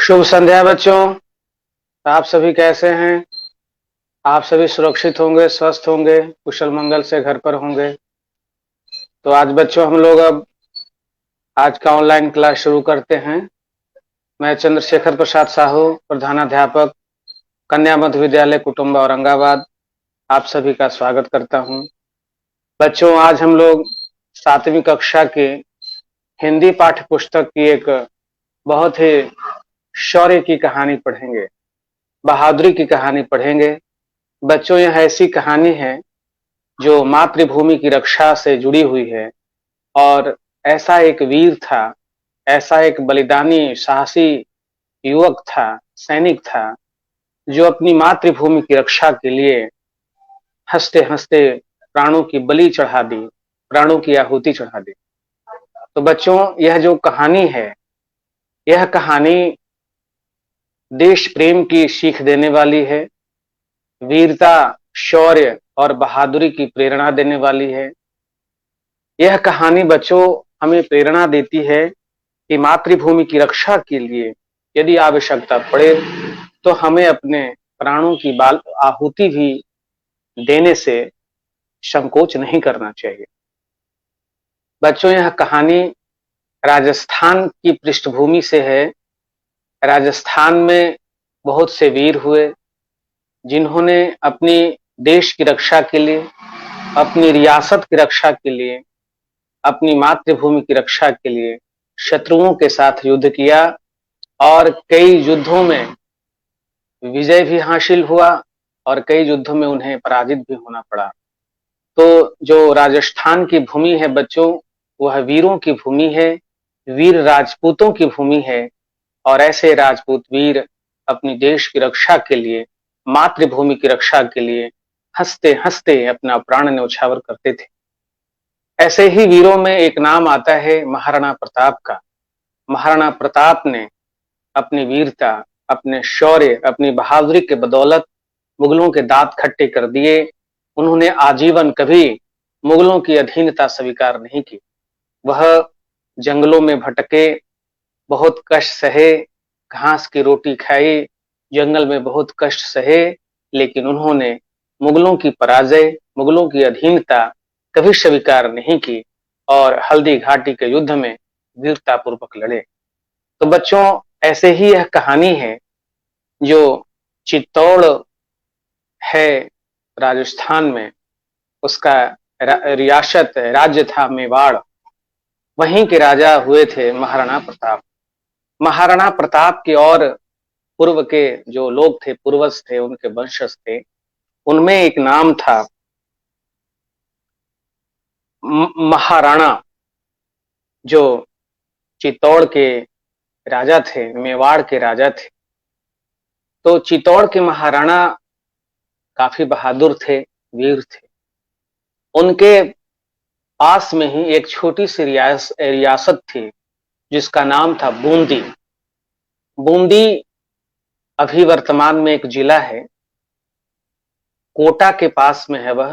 शुभ संध्या बच्चों। आप सभी कैसे हैं? आप सभी सुरक्षित होंगे, स्वस्थ होंगे, कुशल मंगल से घर पर होंगे। तो आज बच्चों हम लोग अब आज का ऑनलाइन क्लास शुरू करते हैं। मैं चंद्रशेखर प्रसाद साहू, प्रधानाध्यापक, कन्या मध्य विद्यालय कुटुंबा औरंगाबाद, आप सभी का स्वागत करता हूं। बच्चों आज हम लोग 7वीं कक्षा के हिंदी पाठ्य पुस्तक की एक बहुत ही शौर्य की कहानी पढ़ेंगे, बहादुरी की कहानी पढ़ेंगे। बच्चों यह ऐसी कहानी है जो मातृभूमि की रक्षा से जुड़ी हुई है और ऐसा एक वीर था, ऐसा एक बलिदानी साहसी युवक था, सैनिक था, जो अपनी मातृभूमि की रक्षा के लिए हंसते हंसते प्राणों की बलि चढ़ा दी, प्राणों की आहुति चढ़ा दी। तो बच्चों यह जो कहानी है, यह कहानी देश प्रेम की सीख देने वाली है, वीरता, शौर्य और बहादुरी की प्रेरणा देने वाली है। यह कहानी बच्चों हमें प्रेरणा देती है कि मातृभूमि की रक्षा के लिए यदि आवश्यकता पड़े तो हमें अपने प्राणों की बाल आहुति भी देने से संकोच नहीं करना चाहिए। बच्चों यह कहानी राजस्थान की पृष्ठभूमि से है। राजस्थान में बहुत से वीर हुए जिन्होंने अपनी देश की रक्षा के लिए, अपनी रियासत की रक्षा के लिए, अपनी मातृभूमि की रक्षा के लिए शत्रुओं के साथ युद्ध किया और कई युद्धों में विजय भी हासिल हुआ और कई युद्धों में उन्हें पराजित भी होना पड़ा। तो जो राजस्थान की भूमि है बच्चों, वह वीरों की भूमि है, वीर राजपूतों की भूमि है और ऐसे राजपूत वीर अपनी देश की रक्षा के लिए, मातृभूमि की रक्षा के लिए हंसते हंसते अपना प्राण न्यौछावर करते थे। ऐसे ही वीरों में एक नाम आता है महाराणा प्रताप का। महाराणा प्रताप ने अपनी वीरता, अपने शौर्य, अपनी बहादुरी के बदौलत मुगलों के दांत खट्टे कर दिए। उन्होंने आजीवन कभी मुगलों की अधीनता स्वीकार नहीं की। वह जंगलों में भटके, बहुत कष्ट सहे, घास की रोटी खाई, जंगल में बहुत कष्ट सहे, लेकिन उन्होंने मुगलों की पराजय, मुगलों की अधीनता कभी स्वीकार नहीं की और हल्दी घाटी के युद्ध में वीरता पूर्वक लड़े। तो बच्चों ऐसे ही यह कहानी है जो चित्तौड़ है राजस्थान में, उसका रियासत राज्य था मेवाड़। वहीं के राजा हुए थे महाराणा प्रताप। महाराणा प्रताप के और पूर्व के जो लोग थे, पूर्वज थे, उनके वंशज थे, उनमें एक नाम था महाराणा, जो चित्तौड़ के राजा थे, मेवाड़ के राजा थे। तो चित्तौड़ के महाराणा काफी बहादुर थे, वीर थे। उनके पास में ही एक छोटी सी रियासत थी जिसका नाम था बूंदी। बूंदी अभी वर्तमान में एक जिला है, कोटा के पास में है वह।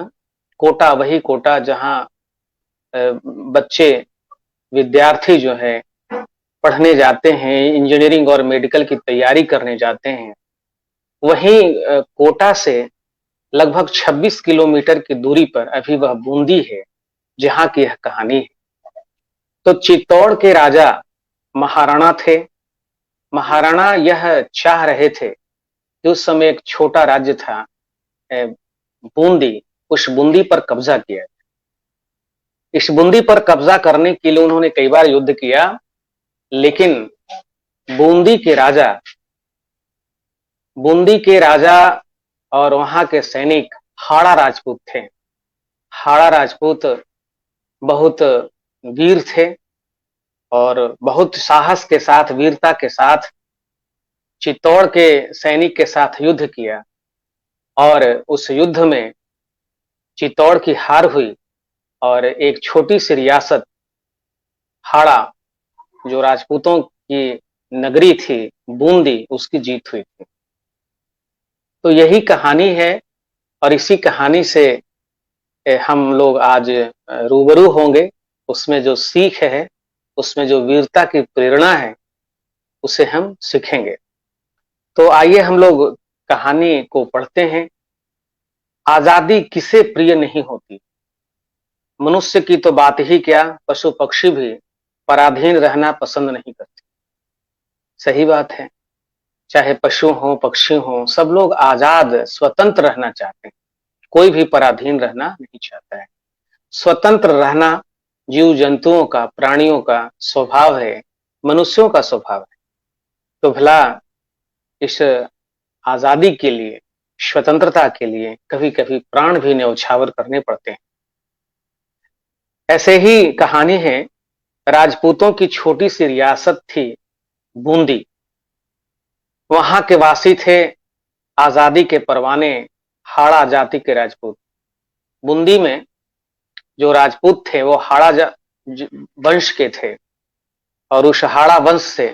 कोटा वही कोटा जहां बच्चे, विद्यार्थी जो है पढ़ने जाते हैं, इंजीनियरिंग और मेडिकल की तैयारी करने जाते हैं। वहीं कोटा से लगभग 26 किलोमीटर की दूरी पर अभी वह बूंदी है जहां की यह कहानी है। तो चित्तौड़ के राजा महाराणा थे। महाराणा यह चाह रहे थे कि उस समय एक छोटा राज्य था बूंदी, उस बूंदी पर कब्जा किया। इस बूंदी पर कब्जा करने के लिए उन्होंने कई बार युद्ध किया, लेकिन बूंदी के राजा बूंदी के राजा और वहां के सैनिक हाड़ा राजपूत थे। हाड़ा राजपूत बहुत वीर थे और बहुत साहस के साथ, वीरता के साथ चित्तौड़ के सैनिक के साथ युद्ध किया और उस युद्ध में चित्तौड़ की हार हुई और एक छोटी सी रियासत हाड़ा, जो राजपूतों की नगरी थी बूंदी, उसकी जीत हुई थी। तो यही कहानी है और इसी कहानी से हम लोग आज रूबरू होंगे। उसमें जो सीख है, उसमें जो वीरता की प्रेरणा है, उसे हम सीखेंगे। तो आइए हम लोग कहानी को पढ़ते हैं। आजादी किसे प्रिय नहीं होती। मनुष्य की तो बात ही क्या, पशु पक्षी भी पराधीन रहना पसंद नहीं करते। सही बात है। चाहे पशु हो पक्षी हो, सब लोग आजाद स्वतंत्र रहना चाहते हैं। कोई भी पराधीन रहना नहीं चाहता है। स्वतंत्र रहना जीव जंतुओं का, प्राणियों का स्वभाव है, मनुष्यों का स्वभाव है। तो भला इस आजादी के लिए, स्वतंत्रता के लिए कभी कभी प्राण भी न्यौछावर करने पड़ते हैं। ऐसे ही कहानी है। राजपूतों की छोटी सी रियासत थी बूंदी। वहां के वासी थे आजादी के परवाने, हाड़ा जाति के राजपूत। बूंदी में जो राजपूत थे वो वंश के थे, और उस हाड़ा वंश से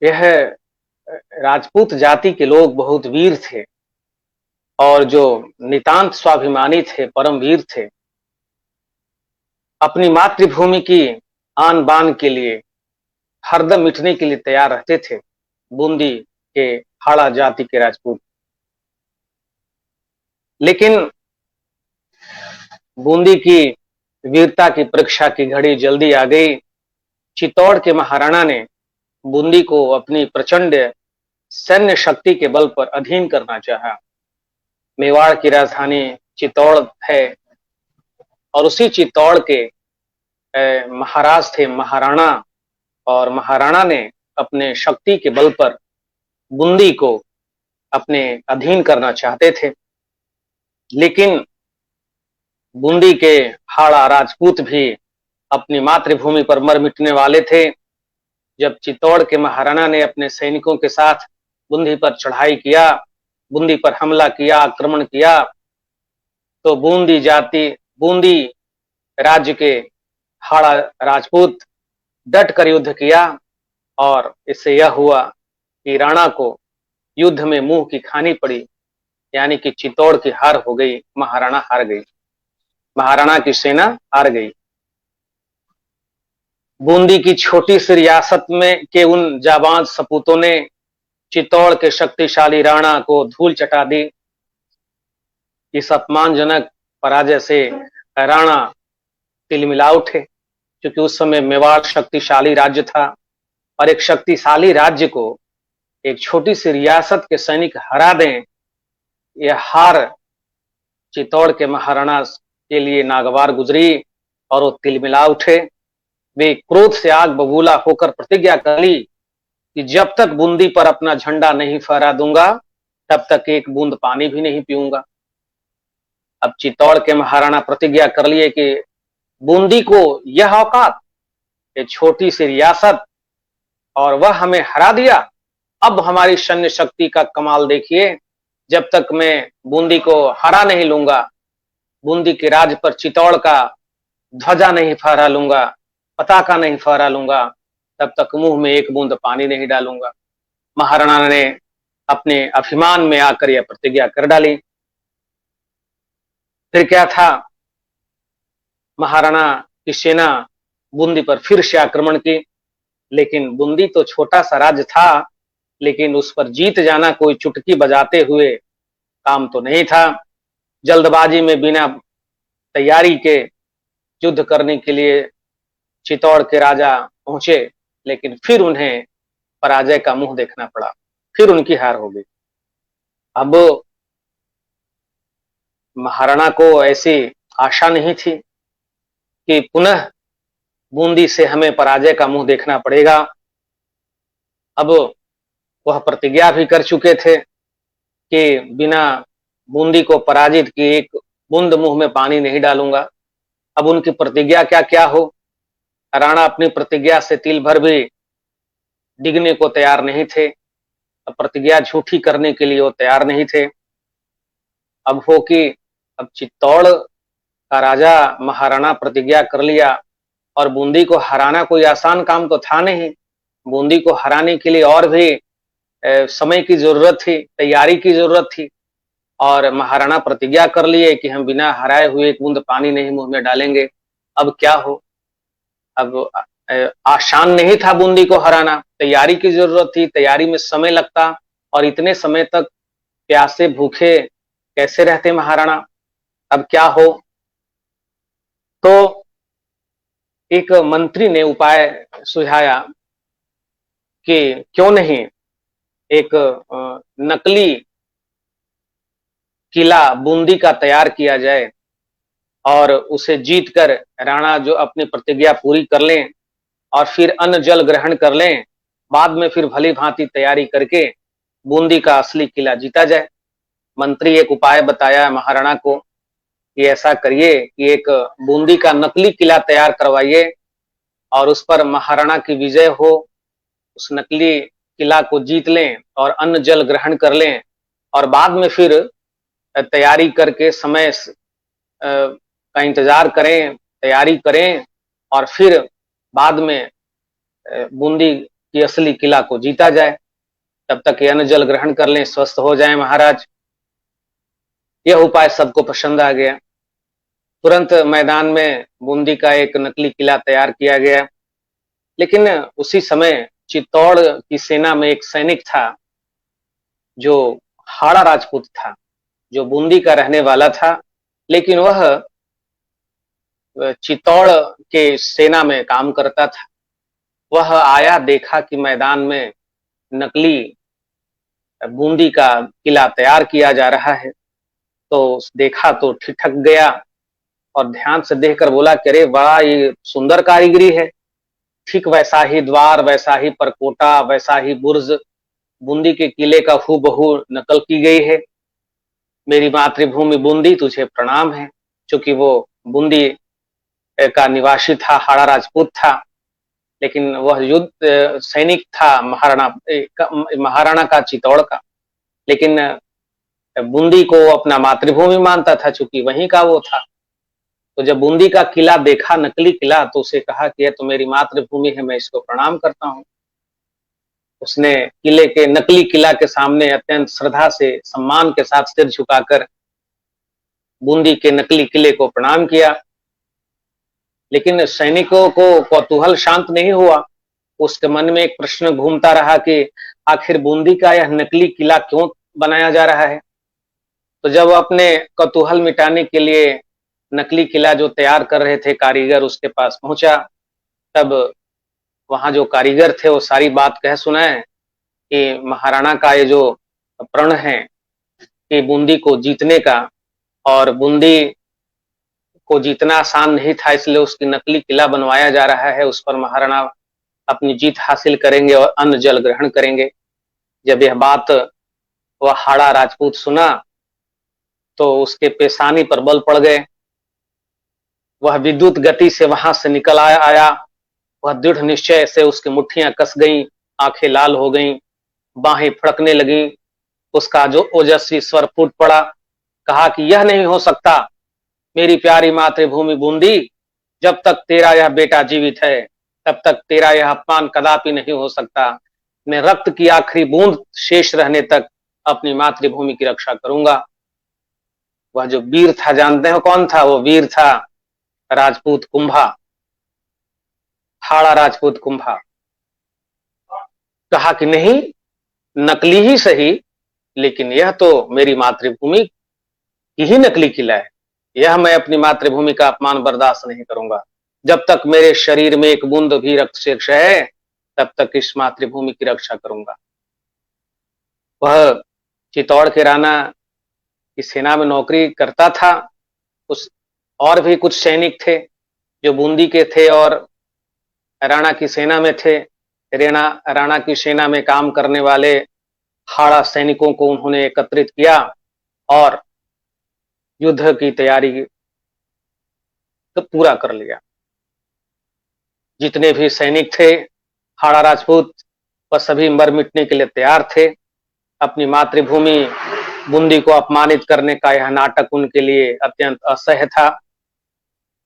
यह राजपूत जाति के लोग बहुत वीर थे, और जो नितांत स्वाभिमानी थे, परम वीर थे। अपनी मातृभूमि की आन बान के लिए हरदम मिटने के लिए तैयार रहते थे बूंदी के हाड़ा जाति के राजपूत। लेकिन बूंदी की वीरता की परीक्षा की घड़ी जल्दी आ गई। चित्तौड़ के महाराणा ने बूंदी को अपनी प्रचंड सैन्य शक्ति के बल पर अधीन करना चाहा। मेवाड़ की राजधानी चित्तौड़ है, और उसी चित्तौड़ के महाराज थे महाराणा, और महाराणा ने अपने शक्ति के बल पर बूंदी को अपने अधीन करना चाहते थे। लेकिन बूंदी के हाड़ा राजपूत भी अपनी मातृभूमि पर मर मिटने वाले थे। जब चित्तौड़ के महाराणा ने अपने सैनिकों के साथ बूंदी पर चढ़ाई किया, बूंदी पर हमला किया, आक्रमण किया, तो बूंदी राज्य के हाड़ा राजपूत डट कर युद्ध किया, और इससे यह हुआ कि राणा को युद्ध में मुंह की खानी पड़ी, यानी कि चित्तौड़ की हार हो गई, महाराणा हार गई, महाराणा की सेना हार गई। बूंदी की छोटी सी रियासत में के उन जाबाज सपूतों ने चित्तौड़ के शक्तिशाली राणा को धूल चटा दी। इस अपमानजनक पराजय से राणा तिलमिला उठे, क्योंकि उस समय मेवाड़ शक्तिशाली राज्य था, और एक शक्तिशाली राज्य को एक छोटी सी रियासत के सैनिक हरा दें, यह हार चित्तौड़ के महाराणा के लिए नागवार गुजरी, और वो तिलमिला उठे। वे क्रोध से आग बबूला होकर प्रतिज्ञा कर ली कि जब तक बूंदी पर अपना झंडा नहीं फहरा दूंगा, तब तक एक बूंद पानी भी नहीं पीऊंगा। अब चित्तौड़ के महाराणा प्रतिज्ञा कर लिए कि बूंदी को यह औकात, ये छोटी सी रियासत, और वह हमें हरा दिया। अब हमारी सैन्य शक्ति का कमाल देखिए। जब तक मैं बूंदी को हरा नहीं लूंगा, बूंदी के राज पर चित्तौड़ का ध्वजा नहीं फहरा लूंगा, पताका नहीं फहरा लूंगा, तब तक मुंह में एक बूंद पानी नहीं डालूंगा। महाराणा ने अपने अभिमान में आकर यह प्रतिज्ञा कर डाली। फिर क्या था, महाराणा की सेना बूंदी पर फिर से आक्रमण की। लेकिन बूंदी तो छोटा सा राज्य था, लेकिन उस पर जीत जाना कोई चुटकी बजाते हुए काम तो नहीं था। जल्दबाजी में बिना तैयारी के युद्ध करने के लिए चित्तौड़ के राजा पहुंचे, लेकिन फिर उन्हें पराजय का मुंह देखना पड़ा, फिर उनकी हार हो गई। अब महाराणा को ऐसी आशा नहीं थी कि पुनः बूंदी से हमें पराजय का मुंह देखना पड़ेगा। अब वह प्रतिज्ञा भी कर चुके थे कि बिना बूंदी को पराजित किए एक बूंद मुंह में पानी नहीं डालूंगा। अब उनकी प्रतिज्ञा क्या क्या हो, राणा अपनी प्रतिज्ञा से तिल भर भी डिगने को तैयार नहीं थे। अब प्रतिज्ञा झूठी करने के लिए वो तैयार नहीं थे। अब हो कि अब चित्तौड़ का राजा महाराणा प्रतिज्ञा कर लिया, और बूंदी को हराना कोई आसान काम तो था नहीं। बूंदी को हराने के लिए और भी समय की जरूरत थी, तैयारी की जरूरत थी। और महाराणा प्रतिज्ञा कर लिए कि हम बिना हराए हुए एक बूंद पानी नहीं मुंह में डालेंगे। अब क्या हो, अब आसान नहीं था बूंदी को हराना, तैयारी की जरूरत थी, तैयारी में समय लगता और इतने समय तक प्यासे भूखे कैसे रहते महाराणा। अब क्या हो, तो एक मंत्री ने उपाय सुझाया कि क्यों नहीं एक नकली किला बूंदी का तैयार किया जाए और उसे जीतकर राणा जो अपनी प्रतिज्ञा पूरी कर लें और फिर अन्न जल ग्रहण कर लें, बाद में फिर भली भांति तैयारी करके बूंदी का असली किला जीता जाए। मंत्री एक उपाय बताया महाराणा को कि ऐसा करिए कि एक बूंदी का नकली किला तैयार करवाइए और उस पर महाराणा की विजय हो, उस नकली किला को जीत लें और अन्न जल ग्रहण कर लें और बाद में फिर तैयारी करके समय का इंतजार करें, तैयारी करें और फिर बाद में बूंदी की असली किला को जीता जाए। तब तक ये अन्न जल ग्रहण कर लें, स्वस्थ हो जाएं महाराज। यह उपाय सबको पसंद आ गया। तुरंत मैदान में बूंदी का एक नकली किला तैयार किया गया। लेकिन उसी समय चित्तौड़ की सेना में एक सैनिक था जो हाड़ा राजपूत था, जो बूंदी का रहने वाला था, लेकिन वह चित्तौड़ के सेना में काम करता था। वह आया, देखा कि मैदान में नकली बूंदी का किला तैयार किया जा रहा है, तो देखा तो ठिठक गया और ध्यान से देखकर बोला कि अरे बड़ा ये सुंदर कारीगरी है, ठीक वैसा ही द्वार, वैसा ही परकोटा, वैसा ही बुर्ज बूंदी के किले का हूबहू नकल की गई है। मेरी मातृभूमि बूंदी तुझे प्रणाम है। चूंकि वो बूंदी का निवासी था, हाड़ा राजपूत था, लेकिन वह युद्ध सैनिक था महाराणा का, चित्तौड़ का, लेकिन बूंदी को अपना मातृभूमि मानता था, चूंकि वहीं का वो था। तो जब बूंदी का किला देखा, नकली किला, तो उसे कहा कि यह तो मेरी मातृभूमि है, मैं इसको प्रणाम करता हूँ। उसने किले के नकली किला के सामने अत्यंत श्रद्धा से, सम्मान के साथ सिर झुकाकर बूंदी के नकली किले को प्रणाम किया। लेकिन सैनिकों को कौतूहल शांत नहीं हुआ। उसके मन में एक प्रश्न घूमता रहा कि आखिर बूंदी का यह नकली किला क्यों बनाया जा रहा है। तो जब अपने कौतूहल मिटाने के लिए नकली किला जो तैयार कर रहे थे कारीगर उसके पास पहुंचा, तब वहां जो कारीगर थे वो सारी बात कह सुनाए कि महाराणा का ये जो प्रण है कि बूंदी को जीतने का, और बूंदी को जीतना आसान नहीं था, इसलिए उसकी नकली किला बनवाया जा रहा है, उस पर महाराणा अपनी जीत हासिल करेंगे और अन्न जल ग्रहण करेंगे। जब यह बात वह हाड़ा राजपूत सुना तो उसके पेशानी पर बल पड़ गए। वह विद्युत गति से वहां से निकल आया। वह दृढ़ निश्चय से उसकी मुट्ठियां कस गईं, आंखें लाल हो गईं, बाहें फड़कने लगीं। उसका जो ओजस्वी स्वर फूट पड़ा, कहा कि यह नहीं हो सकता मेरी प्यारी मातृभूमि बूंदी, जब तक तेरा यह बेटा जीवित है तब तक तेरा यह अपमान कदापि नहीं हो सकता। मैं रक्त की आखिरी बूंद शेष रहने तक अपनी मातृभूमि की रक्षा करूंगा। वह जो वीर था, जानते हो कौन था? वो वीर था राजपूत कुंभा, हाड़ा राजपूत कुंभा। कहा कि नहीं, नकली ही सही, लेकिन यह तो मेरी मातृभूमि की ही नकली किला है। यह मैं अपनी मातृभूमि का अपमान बर्दाश्त नहीं करूंगा। जब तक मेरे शरीर में एक बूंद भी रक्त शेष है तब तक इस मातृभूमि की रक्षा करूंगा। वह चित्तौड़ के राणा की सेना में नौकरी करता था। उस और भी कुछ सैनिक थे जो बूंदी के थे और राणा की सेना में थे। राणा की सेना में काम करने वाले हाड़ा सैनिकों को उन्होंने एकत्रित किया और युद्ध की तैयारी तो पूरा कर लिया। जितने भी सैनिक थे हाड़ा राजपूत, वह सभी मर मिटने के लिए तैयार थे। अपनी मातृभूमि बूंदी को अपमानित करने का यह नाटक उनके लिए अत्यंत असह्य था।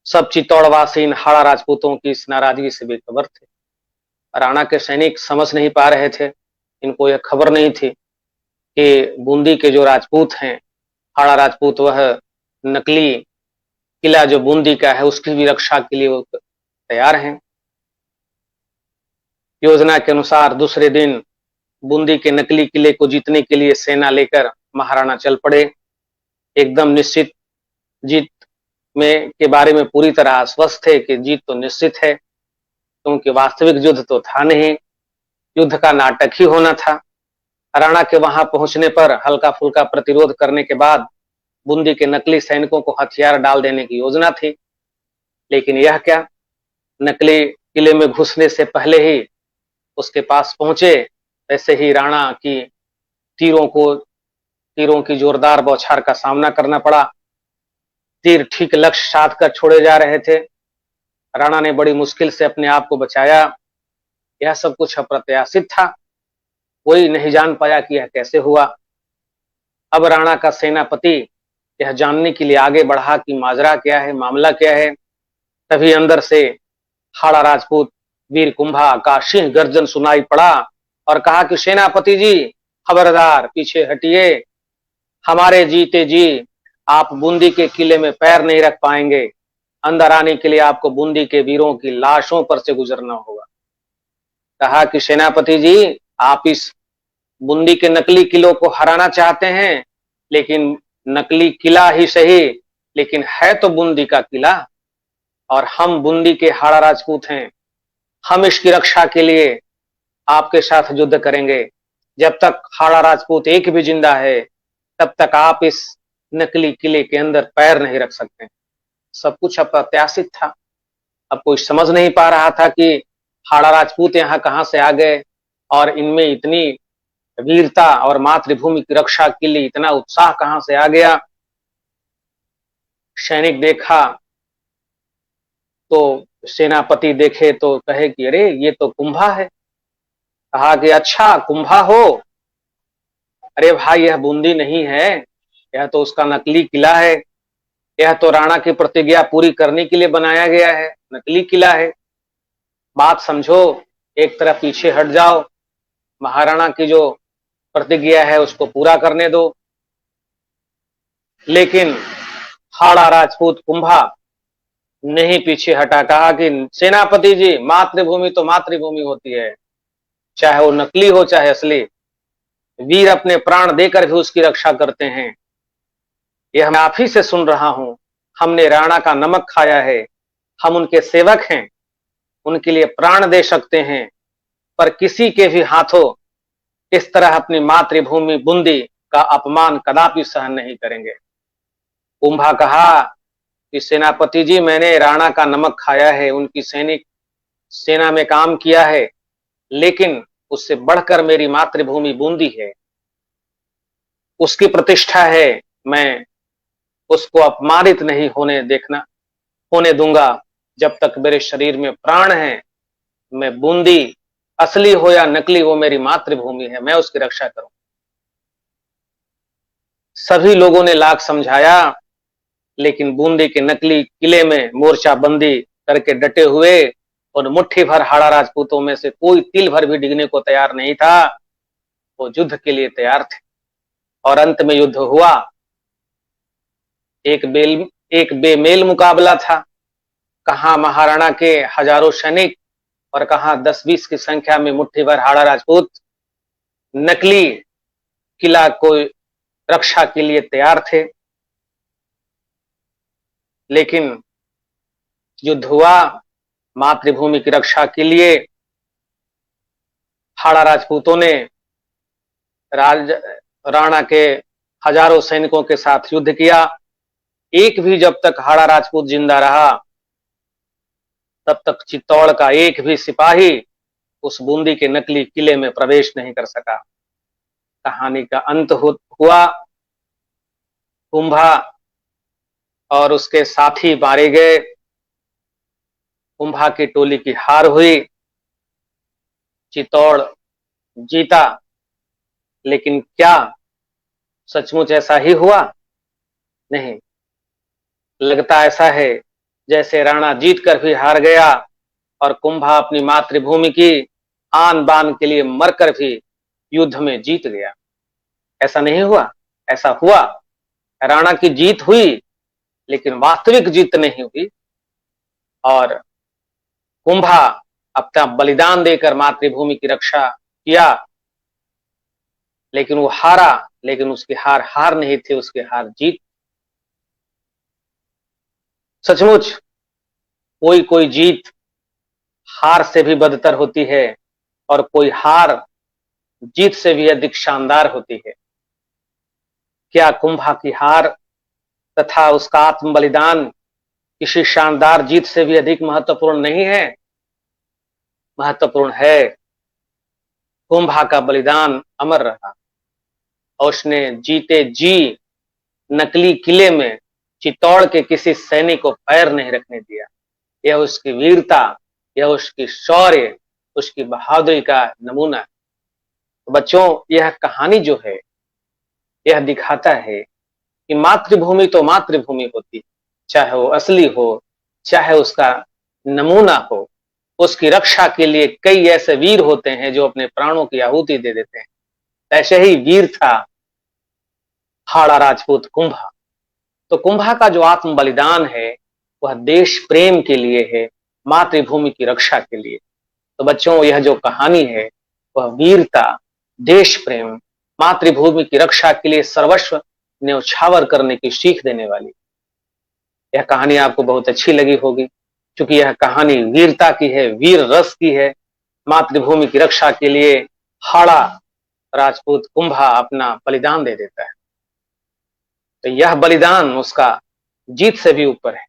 सब चित्तौड़वासी इन हाड़ा राजपूतों की इस नाराजगी से बेखबर थे। राणा के सैनिक समझ नहीं पा रहे थे, इनको यह खबर नहीं थी कि बूंदी के जो राजपूत हैं, हाड़ा राजपूत, वह नकली किला जो बूंदी का है उसकी भी रक्षा के लिए वो तैयार हैं। योजना के अनुसार दूसरे दिन बूंदी के नकली किले को जीतने के लिए सेना लेकर महाराणा चल पड़े। एकदम निश्चित जीत में के बारे में पूरी तरह आश्वस्त थे कि जीत तो निश्चित है, क्योंकि वास्तविक युद्ध तो था नहीं, युद्ध का नाटक ही होना था। राणा के वहां पहुंचने पर हल्का फुल्का प्रतिरोध करने के बाद बूंदी के नकली सैनिकों को हथियार डाल देने की योजना थी, लेकिन यह क्या, नकली किले में घुसने से पहले ही उसके पास पहुंचे, ऐसे ही राणा की तीरों की जोरदार बौछार का सामना करना पड़ा। तीर ठीक लक्ष्य साध कर छोड़े जा रहे थे। राणा ने बड़ी मुश्किल से अपने आप को बचाया। यह सब कुछ अप्रत्याशित था, कोई नहीं जान पाया कि यह कैसे हुआ। अब राणा का सेनापति यह जानने के लिए आगे बढ़ा कि माजरा क्या है, मामला क्या है। तभी अंदर से हाड़ा राजपूत वीर कुंभा का सिंह गर्जन सुनाई पड़ा और कहा कि सेनापति जी, खबरदार, पीछे हटिए, हमारे जीते जी आप बूंदी के किले में पैर नहीं रख पाएंगे। अंदर आने के लिए आपको बूंदी के वीरों की लाशों पर से गुजरना होगा। कहा कि सेनापति जी, आप इस बूंदी के नकली किलों को हराना चाहते हैं, लेकिन नकली किला ही सही, लेकिन है तो बूंदी का किला, और हम बूंदी के हाड़ा राजपूत हैं। हम इसकी रक्षा के लिए आपके साथ युद्ध करेंगे। जब तक हाड़ा राजपूत एक भी जिंदा है, तब तक आप इस नकली किले के अंदर पैर नहीं रख सकते। सब कुछ अप्रत्याशित था। अब कोई समझ नहीं पा रहा था कि हाड़ा राजपूत यहाँ कहां से आ गए और इनमें इतनी वीरता और मातृभूमि की रक्षा के लिए इतना उत्साह कहां से आ गया। सैनिक देखा तो सेनापति देखे तो कहे कि अरे, ये तो कुंभा है। कहा कि अच्छा, कुंभा हो? अरे भाई, यह बूंदी नहीं है, यह तो उसका नकली किला है। यह तो राणा की प्रतिज्ञा पूरी करने के लिए बनाया गया है, नकली किला है। बात समझो, एक तरफ पीछे हट जाओ, महाराणा की जो प्रतिज्ञा है उसको पूरा करने दो। लेकिन हाड़ा राजपूत कुंभा नहीं पीछे हटा। कहा कि सेनापति जी, मातृभूमि तो मातृभूमि होती है, चाहे वो नकली हो चाहे असली। वीर अपने प्राण देकर भी उसकी रक्षा करते हैं। यह मैं आप ही से सुन रहा हूं। हमने राणा का नमक खाया है, हम उनके सेवक हैं, उनके लिए प्राण दे सकते हैं, पर किसी के भी हाथों इस तरह अपनी मातृभूमि बूंदी का अपमान कदापि सहन नहीं करेंगे। कुंभा कहा कि सेनापति जी, मैंने राणा का नमक खाया है, उनकी सेना में काम किया है, लेकिन उससे बढ़कर मेरी मातृभूमि बूंदी है, उसकी प्रतिष्ठा है। मैं उसको अपमानित नहीं होने दूंगा। जब तक मेरे शरीर में प्राण है, मैं बूंदी असली हो या नकली, वो मेरी मातृभूमि है, मैं उसकी रक्षा करूं। सभी लोगों ने लाख समझाया, लेकिन बूंदी के नकली किले में मोर्चाबंदी करके डटे हुए और मुट्ठी भर हाड़ा राजपूतों में से कोई तिल भर भी डिगने को तैयार नहीं था। वो युद्ध के लिए तैयार थे और अंत में युद्ध हुआ। एक बेमेल मुकाबला था। कहां महाराणा के हजारों सैनिक और कहां 10-20 की संख्या में मुट्ठी भर हाड़ा राजपूत नकली किला को रक्षा के लिए तैयार थे। लेकिन युद्ध हुआ मातृभूमि की रक्षा के लिए। हाड़ा राजपूतों ने राणा के हजारों सैनिकों के साथ युद्ध किया। एक भी जब तक हाड़ा राजपूत जिंदा रहा, तब तक चित्तौड़ का एक भी सिपाही उस बूंदी के नकली किले में प्रवेश नहीं कर सका। कहानी का अंत हुआ। कुंभा और उसके साथी मारे गए। कुंभा की टोली की हार हुई, चित्तौड़ जीता। लेकिन क्या सचमुच ऐसा ही हुआ? नहीं, लगता ऐसा है जैसे राणा जीत कर भी हार गया और कुंभा अपनी मातृभूमि की आन बान के लिए मरकर भी युद्ध में जीत गया। ऐसा नहीं हुआ, ऐसा हुआ। राणा की जीत हुई, लेकिन वास्तविक जीत नहीं हुई। और कुंभा अपना बलिदान देकर मातृभूमि की रक्षा किया, लेकिन वो हारा। लेकिन उसकी हार हार नहीं थी, उसकी हार जीत। सचमुच कोई कोई जीत हार से भी बदतर होती है, और कोई हार जीत से भी अधिक शानदार होती है। क्या कुंभा की हार तथा उसका आत्म बलिदान किसी शानदार जीत से भी अधिक महत्वपूर्ण नहीं है? महत्वपूर्ण है। कुंभा का बलिदान अमर रहा, और उसने जीते जी नकली किले में चित्तौड़ के किसी सैनिक को पैर नहीं रखने दिया। यह उसकी वीरता, यह उसकी शौर्य, उसकी बहादुरी का नमूना है। तो बच्चों, यह कहानी जो है, यह दिखाता है कि मातृभूमि तो मातृभूमि होती है, चाहे वो असली हो, चाहे उसका नमूना हो। उसकी रक्षा के लिए कई ऐसे वीर होते हैं जो अपने प्राणों की आहुति दे देते हैं। ऐसे ही वीर था हाड़ा राजपूत कुंभा। तो कुंभा का जो आत्म बलिदान है, वह देश प्रेम के लिए है, मातृभूमि की रक्षा के लिए। तो बच्चों, यह जो कहानी है, वह वीरता, देश प्रेम, मातृभूमि की रक्षा के लिए सर्वस्व न्यौछावर करने की सीख देने वाली। यह कहानी आपको बहुत अच्छी लगी होगी, क्योंकि यह कहानी वीरता की है, वीर रस की है। मातृभूमि की रक्षा के लिए हाड़ा राजपूत कुंभा अपना बलिदान दे देता है। तो यह बलिदान उसका जीत से भी ऊपर है।